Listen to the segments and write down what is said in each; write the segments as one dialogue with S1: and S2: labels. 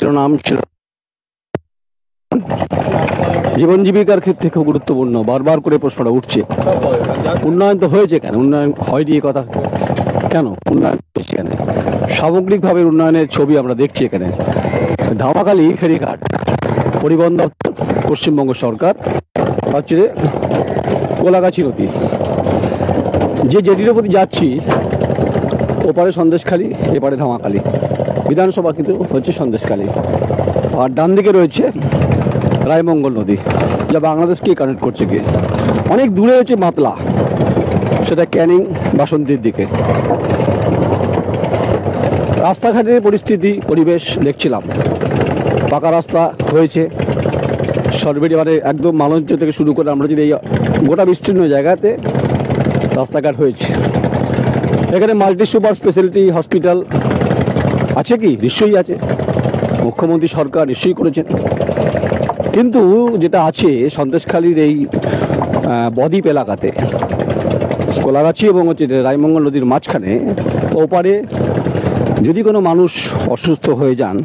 S1: শিরোনাম ছিল জীবন জীবিকার ক্ষেত্রে খুব গুরুত্বপূর্ণ। বারবার করে প্রশ্নটা উঠছে, উন্নয়ন তো হয়েছে কেন, উন্নয়ন হয়নি এ কথা কেন, উন্নয়ন হয়েছে কেন? সামগ্রিকভাবে উন্নয়নের ছবি আমরা দেখছি এখানে। ধামাখালি ফেরিঘাট, পরিবহন দপ্তর, পশ্চিমবঙ্গ সরকার, হচ্ছে কোলাগাছি নদী। যে জেটির প্রতি যাচ্ছি ওপারে সন্দেশখালী, এপারে ধামাখালি। বিধানসভা কিন্তু হচ্ছে সন্দেশখালী, আর ডান দিকে রয়েছে রায়মঙ্গল নদী, যা বাংলাদেশকে কানেক্ট করছে। গিয়ে অনেক দূরে হচ্ছে মাতলা, সেটা ক্যানিং বাসন্তীর দিকে। রাস্তাঘাটের পরিস্থিতি পরিবেশ দেখছিলাম, পাকা রাস্তা হয়েছে সরবেরি, মানে একদম মালঞ্চ থেকে শুরু করে আমরা যদি এই গোটা বিস্তীর্ণ জায়গাতে রাস্তাঘাট হয়েছে। এখানে মাল্টি সুপার স্পেশালিটি হসপিটাল আছে কি? নিশ্চয়ই আছে, মুখ্যমন্ত্রী সরকার নিশ্চয়ই করেছেন। কিন্তু যেটা আছে সন্দেশখালীর এই বদ্বীপ এলাকাতে, কোলাগাছি এবং হচ্ছে রায়মঙ্গল নদীর মাঝখানে, ওপারে যদি কোনো মানুষ অসুস্থ হয়ে যান,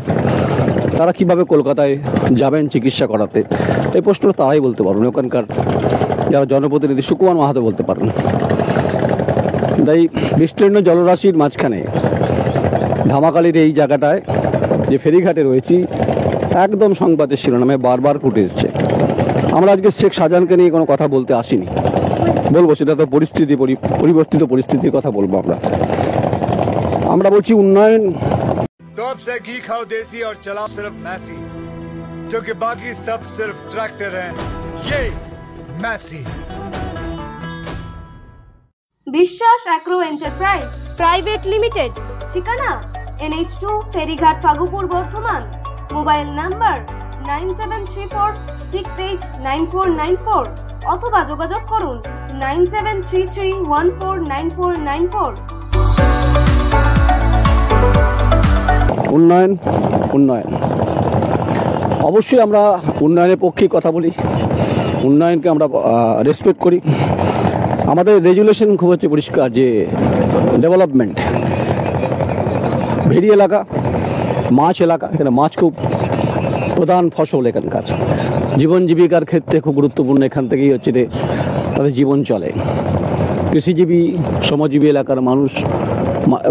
S1: তারা কিভাবে কলকাতায় যাবেন চিকিৎসা করাতে? এই প্রশ্ন তারাই বলতে পারবেন, ওখানকার যারা জনপ্রতিনিধি সুকুমার মাহাতো বলতে পারেন। তাই বিস্তীর্ণ জলরাশির মাঝখানে ধামাখালির এই জায়গাটায় যে ফেরিঘাটে রয়েছি, একদম সংবাদের শিরোনামে বারবার ফুটে এসছে। আমরা আজকে শেখ শাহজাহানকে নিয়ে কোনো কথা বলতে আসিনি, বলবো সেটা তো পরিস্থিতি, পরিবর্তিত পরিস্থিতির কথা বলবো। আমরা বলছি উন্নয়ন।
S2: तो अब से घी खाओ देसी और चलाओ सिर्फ मैसी, क्योंकि बाकी सब सिर्फ ट्रैक्टर हैं। ये मैसी।
S3: বিশ্বাস অ্যাগ্রো এন্টারপ্রাইজ প্রাইভেট লিমিটেড, ঠিকানা NH2 ফেরিঘাট ফাগুপুর বর্ধমান। মোবাইল নাম্বার 9734689494 অথবা যোগাযোগ করুন 9733149494।
S1: উন্নয়ন উন্নয়ন, অবশ্যই আমরা উন্নয়নের পক্ষে কথা বলি, উন্নয়নকে আমরা রেসপেক্ট করি। আমাদের রেজুলেশন খুব হচ্ছে পরিষ্কার যে ডেভেলপমেন্ট। ভেড়ি এলাকা, মাছ এলাকা, এখানে মাছ খুব প্রধান ফসল, এখানকার জীবন জীবিকার ক্ষেত্রে খুব গুরুত্বপূর্ণ। এখান থেকেই হচ্ছে তাদের জীবন চলে। কৃষিজীবী শ্রমজীবী এলাকার মানুষ,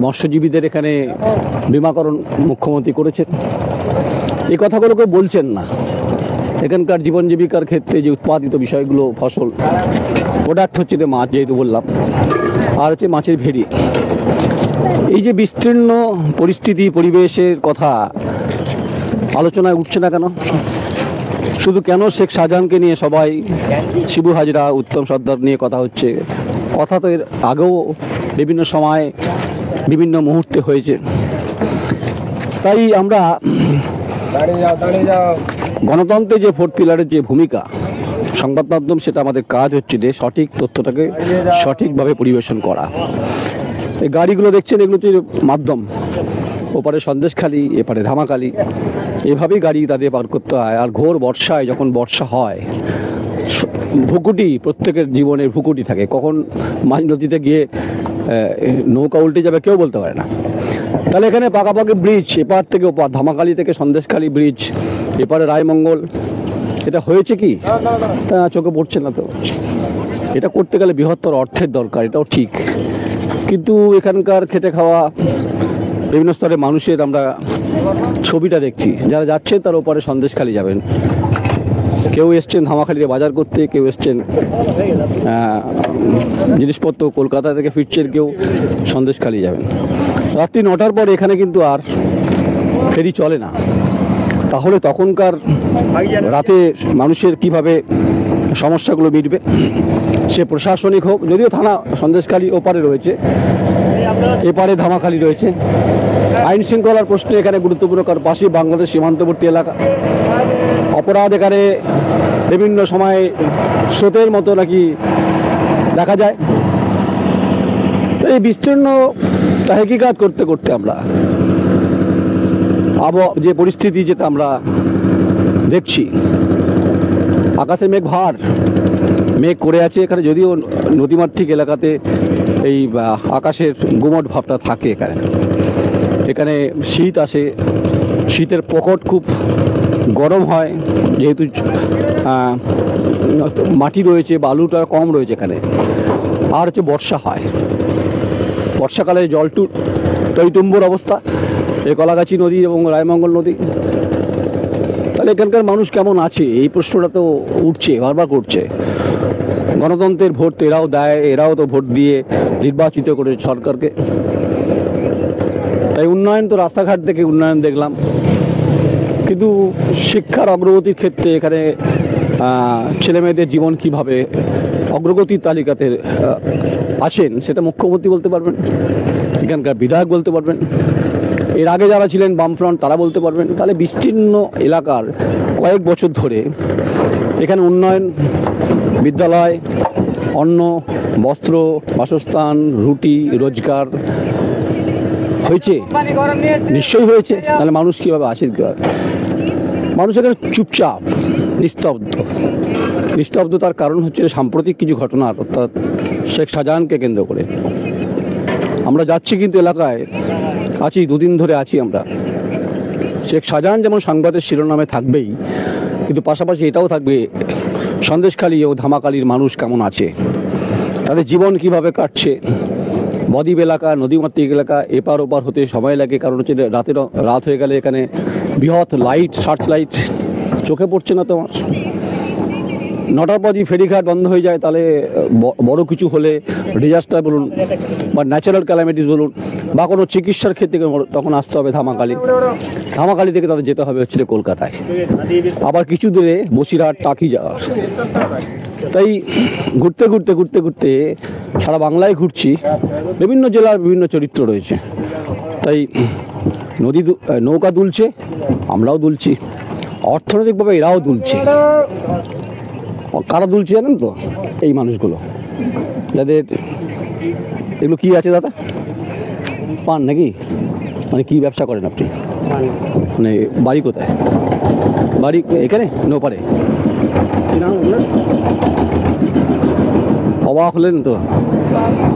S1: মৎস্যজীবীদের এখানে বীমাকরণ মুখ্যমন্ত্রী করেছেন। এই কথাগুলো কেউ বলছেন না। এখানকার জীবন জীবিকার ক্ষেত্রে যে উৎপাদিত বিষয়গুলো, ফসল, প্রোডাক্ট হচ্ছে মাছ, যেহেতু বললাম, আর হচ্ছে মাছের ভেড়ি। এই যে বিস্তীর্ণ পরিস্থিতি, পরিবেশের কথা আলোচনায় উঠছে না কেন? শুধু কেন শেখ শাহজাহানকে নিয়ে সবাই, শিবু হাজরা, উত্তম সর্দার নিয়ে কথা হচ্ছে? কথা তো এর আগেও বিভিন্ন সময় বিভিন্ন মুহূর্তে হয়েছে। তাই আমরা গণতন্ত্রে যে 4 পিলারের যে ভূমিকা, সংবাদ মাধ্যম, সেটা আমাদের কাজ হচ্ছে যে সঠিক তথ্যটাকে সঠিকভাবে পরিবেশন করা। এই গাড়িগুলো দেখছেন, এগুলো হচ্ছে মাধ্যম। ওপারে সন্দেশখালী, এপারে ধামাখালি, এভাবেই গাড়ি তাদের পার করতে হয়। আর ঘোর বর্ষায়, যখন বর্ষা হয়, ভুকুটি, প্রত্যেকের জীবনের ভুকুটি থাকে। কখন মাঝ নদীতে গিয়ে নৌকা উল্টে যাবে কেউ বলতে পারে না। তাহলে এখানে পাকাপাকি ব্রিজ, এপার থেকে ওপার, ধামাখালি থেকে সন্দেশখালী ব্রিজ, এপারে রায়মঙ্গল, এটা হয়েছে কি? চোখে পড়ছে না তো। এটা করতে গেলে বৃহত্তর অর্থের দরকার, এটাও ঠিক। কিন্তু এখানকার খেটে খাওয়া বিভিন্ন স্তরের মানুষের আমরা ছবিটা দেখছি। যারা যাচ্ছেন তার ওপারে সন্দেশখালী যাবেন, কেউ এসছেন ধামাখালিতে বাজার করতে, কেউ এসছেন জিনিসপত্র কলকাতা থেকে ফিরছেন, কেউ সন্দেশখালী যাবেন। রাত্রি 9টার পর এখানে কিন্তু আর ফেরি চলে না। তাহলে তখনকার রাতে মানুষের কিভাবে সমস্যাগুলো মিটবে? সে প্রশাসনিক হোক, যদিও থানা সন্দেশখালী ওপারে রয়েছে, এপারে ধামাখালি রয়েছে। আইন শৃঙ্খলার প্রশ্নে এখানে গুরুত্বপূর্ণ, কারণ পাশেই বাংলাদেশ সীমান্তবর্তী এলাকা। অপরাধ এখানে বিভিন্ন সময় স্রোতের মতো নাকি দেখা যায়। এই বিস্তীর্ণ তাহকিকাত করতে করতে আমরা যে পরিস্থিতি যেটা আমরা দেখছি, আকাশে মেঘ ভার, মেঘ করে আছে এখানে। যদিও নদীমাতৃক এলাকাতে এই আকাশের গুমট ভাবটা থাকে, এখানে শীত আসে, শীতের প্রকট খুব গরম হয়, যেহেতু মাটি রয়েছে, বালুটা কম রয়েছে এখানে। আর হচ্ছে বর্ষা হয়, বর্ষাকালে জলটু টইটুম্বর অবস্থা, এই কলাগাছি নদী এবং রায়মঙ্গল নদী। তাহলে এখানকার মানুষ কেমন আছে, এই প্রশ্নটা তো উঠছে, বারবার করছে। গণতন্ত্রের ভোট তো এরাও দেয়, এরাও তো ভোট দিয়ে নির্বাচিত করে সরকারকে। তাই উন্নয়ন তো রাস্তাঘাট থেকে উন্নয়ন দেখলাম, কিন্তু শিক্ষার অগ্রগতির ক্ষেত্রে এখানে ছেলেমেয়েদের জীবন কিভাবে অগ্রগতির তালিকাতে আছেন সেটা মুখ্যমন্ত্রী বলতে পারবেন, এখানকার বিধায়ক বলতে পারবেন, এর আগে যারা ছিলেন বামফ্রন্ট তারা বলতে পারবেন। তাহলে বিস্তীর্ণ এলাকার কয়েক বছর ধরে এখানে উন্নয়ন, বিদ্যালয়, অন্ন, বস্ত্র, বাসস্থান, রুটি, রোজগার হয়েছে, নিশ্চয়ই হয়েছে। তাহলে মানুষ কীভাবে আছে, কীভাবে মানুষ এখানে চুপচাপ, নিস্তব্ধ। নিস্তব্ধতার কারণ হচ্ছে সাম্প্রতিক কিছু ঘটনা, অর্থাৎ শেখ শাহজাহানকে কেন্দ্র করে। আমরা যাচ্ছি কিন্তু এলাকায় আছি, দুদিন ধরে আছি আমরা। শেখ শাহজাহান যেমন সংবাদের শিরোনামে থাকবেই, কিন্তু পাশাপাশি এটাও থাকবে সন্দেশখালী ও ধামাখালীর মানুষ কেমন আছে, তাদের জীবন কিভাবে কাটছে। বদ্বীপ এলাকা, নদীমাতৃক এলাকা, এপার ওপার হতে সময় লাগে, কারণ হচ্ছে রাত হয়ে গেলে এখানে বৃহৎ লাইট, সার্চ লাইট চোখে পড়ছে না তোমার। 9টার পর যদি ফেরিঘাট বন্ধ হয়ে যায়, তাহলে বড় কিছু হলে, ডিজাস্টার বলুন বা ন্যাচারাল ক্যালামিটিস বলুন বা কোনো চিকিৎসার ক্ষেত্রে, তখন আসতে হবে ধামাখালী। ধামাখালী থেকে তাদের যেতে হবে হচ্ছে কলকাতায়, আবার কিছু দূরে বসিরহাট, টাকি যাওয়ার। তাই ঘুরতে ঘুরতে ঘুরতে ঘুরতে সারা বাংলায় ঘুরছি, বিভিন্ন জেলার বিভিন্ন চরিত্র রয়েছে। তাই নৌকা দুলছে, আমরাও দুলছি, অর্থনৈতিকভাবে এরাও দুলছে। কারা দুলছে জানেন তো? এই মানুষগুলো, যাদের এগুলো কি আছে দাদা, পান নাকি, মানে কি ব্যবসা করেন আপনি, মানে বাড়ি কোথায়? বাড়ি এখানে নৌপাড়ে। কি নাম আপনার? অবাক হলেন তো,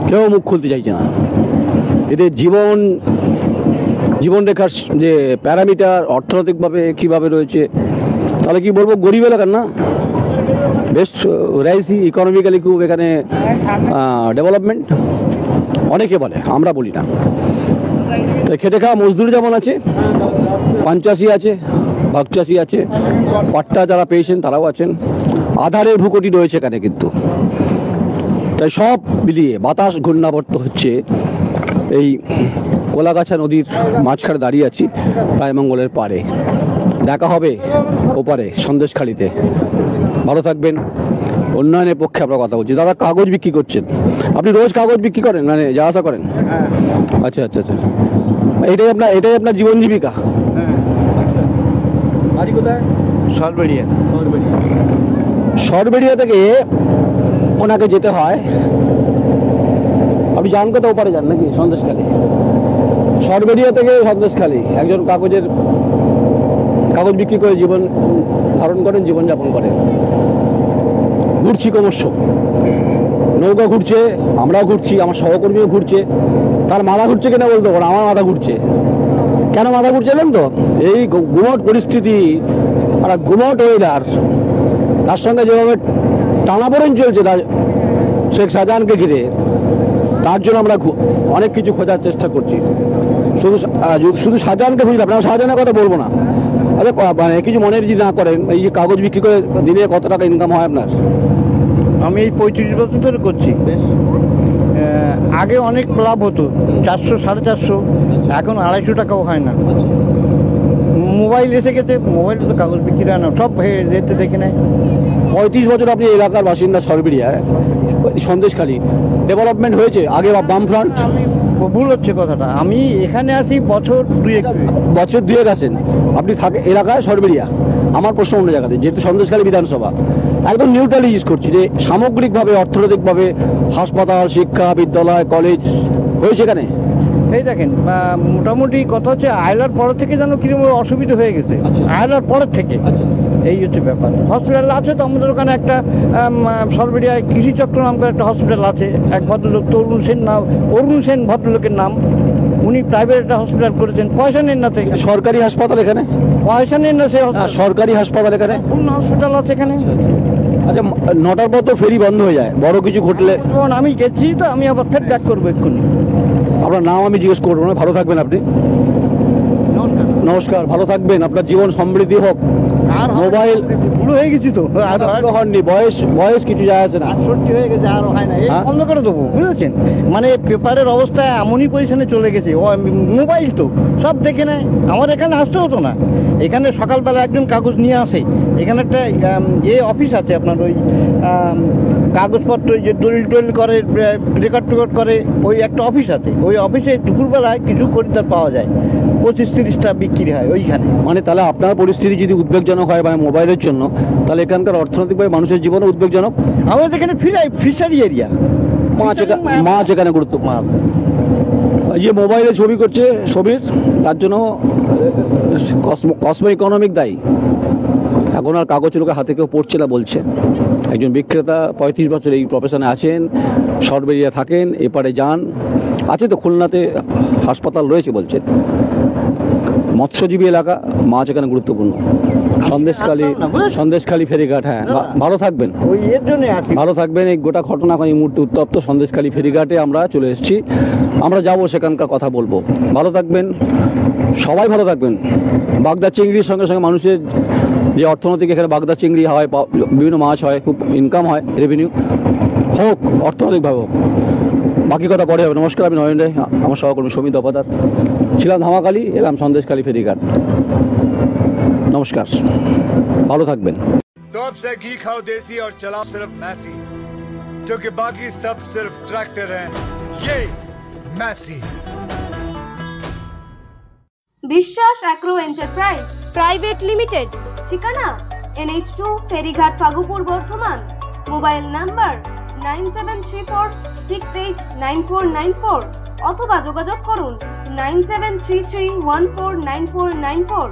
S1: কেউ মুখ খুলতে চাইছে না। এদের জীবন রেখার যে প্যারামিটার অর্থনৈতিকভাবে কিভাবে রয়েছে, তাহলে কি বলবো, গরিব এলাকার না, বেশ রাইসি, ইকোনমিক্যালি খুব এখানে ডেভেলপমেন্ট অনেকে বলে, আমরা বলি না। তাই খেটে খাওয়া মজদুর যেমন আছে, পাঞ্চাশি আছে, ভাগচাষি আছে, পাট্টা যারা পেয়েছেন তারাও আছেন, আধারের ভূকটি রয়েছে এখানে কিন্তু। তাই সব মিলিয়ে বাতাস ঘূর্ণাবর্ত হচ্ছে। এই কোলাগাছা নদীর মাঝখানে দাঁড়িয়ে আছি, রায়মঙ্গলের পাড়ে। দেখা হবে ওপারে সন্দেশখালীতে। ভালো থাকবেন। উন্নয়নের পক্ষে আমরা কথা বলছি। দাদা কাগজ বিক্রি করছেন, আপনি রোজ কাগজ বিক্রি করেন, মানে যা আসা করেন? আচ্ছা আচ্ছা আচ্ছা, এটাই আপনার জীবন জীবিকা? বাড়ি কোথায়?
S4: সরবেড়িয়া।
S1: সরবেড়িয়া থেকে ওনাকে যেতে হয়, আপনি যান কোথাও ওপারে যান নাকি? সন্দেশখালী। সরবেড়িয়া থেকে সন্দেশখালী একজন কাগজ বিক্রি করে জীবন ধারণ করেন, জীবনযাপন করেন। ঘুরছি ক্রমশ, নৌকা ঘুরছে, আমরাও ঘুরছি, আমার সহকর্মীও ঘুরছে। তার মাথা ঘুরছে কিনা বলতে পারো, আমার মাথা ঘুরছে। কেন মাথা ঘুরছে জানেন তো? এই গুমট পরিস্থিতি, একটা গুমট ওয়েদার, তার সঙ্গে যেভাবে টানাপোড়েন চলছে শেখ শাহজাহানকে ঘিরে, তার জন্য আমরা অনেক কিছু খোঁজার চেষ্টা করছি। শুধু শাহজাহানকে বুঝলাম না, শাহজাহানের কথা বলবো না। আরে মানে কিছু মনে যদি না করেন, এই যে কাগজ বিক্রি করে দিনে কত টাকা ইনকাম হয় আপনার?
S4: আমি এই 35 বছর ধরে করছি। আগে অনেক লাভ হতো, 400 450, এখন 250 টাকাও হয় না। মোবাইল এসে গেছে, মোবাইলে তো কাগজ বিক্রি হয় না, সব যেতে দেখে নেয়।
S1: 35 বছর আপনি এলাকার বাসিন্দা, সরবেড়িয়া, সন্দেশখালী ডেভেলপমেন্ট হয়েছে? আগে বামফ্রন্ট।
S4: ভুল হচ্ছে কথাটা, আমি এখানে আসি বছর
S1: 2 আসেন, আপনি থাকে এলাকায় সরবেড়িয়া। আমার প্রশ্ন অন্য জায়গাতে, যেহেতু সন্দেশখালী বিধানসভা, একদম নিউট্রালি ইউজ করছি যে সামগ্রিকভাবে অর্থনৈতিকভাবে হাসপাতাল, শিক্ষা, বিদ্যালয়, কলেজ হয়েছে এখানে।
S4: এই দেখেন, মোটামুটি কথা হচ্ছে আয়লার পর থেকে যেন কিরকম অসুবিধা হয়ে গেছে। আয়লার পরের থেকে এই হচ্ছে ব্যাপার। হসপিটাল আছে তো আমাদের ওখানে, একটা সরবেড়িয়ায় কৃষিচক্র নাম করে একটা হসপিটাল আছে। এক ভদ্রলোক, অরুণ সেন ভদ্রলোকের নাম, উনি প্রাইভেট একটা হসপিটাল করেছেন, পয়সা নেন না তো এখানে।
S1: সরকারি হাসপাতাল এখানে,
S4: পয়সা নেন না সে
S1: সরকারি হাসপাতাল এখানে,
S4: পূর্ণ হসপিটাল আছে এখানে।
S1: আচ্ছা 9টার পর তো ফেরি বন্ধ হয়ে যায় বড় কিছু ঘটলে।
S4: যেমন আমি গেছি তো আমি আবার ফের ব্যাক করবো এক্ষুনি।
S1: আপনার নাম আমি জিজ্ঞেস করবো না, ভালো থাকবেন আপনি। নমস্কার, ভালো থাকবেন, আপনার জীবন সমৃদ্ধি হোক।
S4: আর
S1: মোবাইল
S4: বুড়ো হয়ে গেছি তো, আর
S1: ভালো হননি, বয়স কিছু যায় আসে না।
S4: 68 হয়ে গেছে, আর হয় না, এই
S1: হ্যাঁ?
S4: বন্ধ করে দেবো, বুঝেছেন? মানে পেপারের অবস্থা এমনই পজিশনে চলে গেছে, ও মোবাইল তো সব দেখে নেয়। আমার এখানে আসতে হতো না, এখানে সকালবেলা একজন কাগজ নিয়ে আসে, এখানে একটা অফিস আছে আপনার, ওই কাগজপত্র যে দলিল টলিল করে, রেকর্ড টেকর্ড করে, ওই একটা অফিস আছে, ওই অফিসে দুপুরবেলায় কিছু খরিদ্দার পাওয়া যায়, 25-30টা বিক্রি হয় ওইখানে।
S1: মানে তাহলে আপনার পরিস্থিতি যদি উদ্বেগজনক হয় মানে মোবাইলের জন্য, তাহলে এখানকার অর্থনৈতিকভাবে মানুষের জীবনে উদ্বেগজনক।
S4: আমাদের এখানে ফিশারি এরিয়া,
S1: মাছ এখানে গুরুত্বপূর্ণ।
S4: মাছ।
S1: যে মোবাইলে ছবি করছে ছবির, তার জন্য কসমো ইকোনমিক দায়ী। এখন আর কাগজ লোকের হাতে কেউ পড়ছে না বলছে। একজন বিক্রেতা 35 বছর এই প্রফেশনে আছেন, সরবেরিয়া থাকেন, এপারে যান, আছে তো খুলনাতে হাসপাতাল রয়েছে বলছেন। মৎস্যজীবী এলাকা, মাছ এখানে গুরুত্বপূর্ণ। সন্দেশখালী ফেরিঘাট, হ্যাঁ ভালো থাকবেন,
S4: ওই এর জন্য আছি।
S1: ভালো থাকবেন। এই গোটা ঘটনা এই মুহূর্তে উত্তপ্ত সন্দেশখালী ফেরিঘাটে আমরা চলে এসেছি, আমরা যাব সেখানকার কথা বলবো। ভালো থাকবেন, সবাই ভালো থাকবেন। বাগদা চিংড়ির সঙ্গে সঙ্গে মানুষের যে অর্থনৈতিক, এখানে বাগদা চিংড়ি হয়, বিভিন্ন মাছ হয়, খুব ইনকাম হয়, রেভিনিউ হোক, অর্থনৈতিকভাবে হোক। বাকি কথা পরে হবে। নমস্কার, আমি নয়ন রায়, আমার সহকর্মী সমিত অপাদার, ছিলাম ধামাখালি, এলাম সন্দেশখালী ফেরিঘাট। নমস্কার, ভালো থাকবেন।
S2: तो अब से घी खाओ देसी और चलाओ सिर्फ मैसी, क्योंकि बाकी सब सिर्फ ट्रैक्टर हैं। ये मैसी।
S3: বিশ্বাস অ্যাগ্রো এন্টারপ্রাইজ প্রাইভেট লিমিটেড, ঠিকানা NH2 ফেরিঘাট ফাগুপুর বর্ধমান, মোবাইল নাম্বার 9734689494 অথবা যোগাযোগ করুন 9733149494।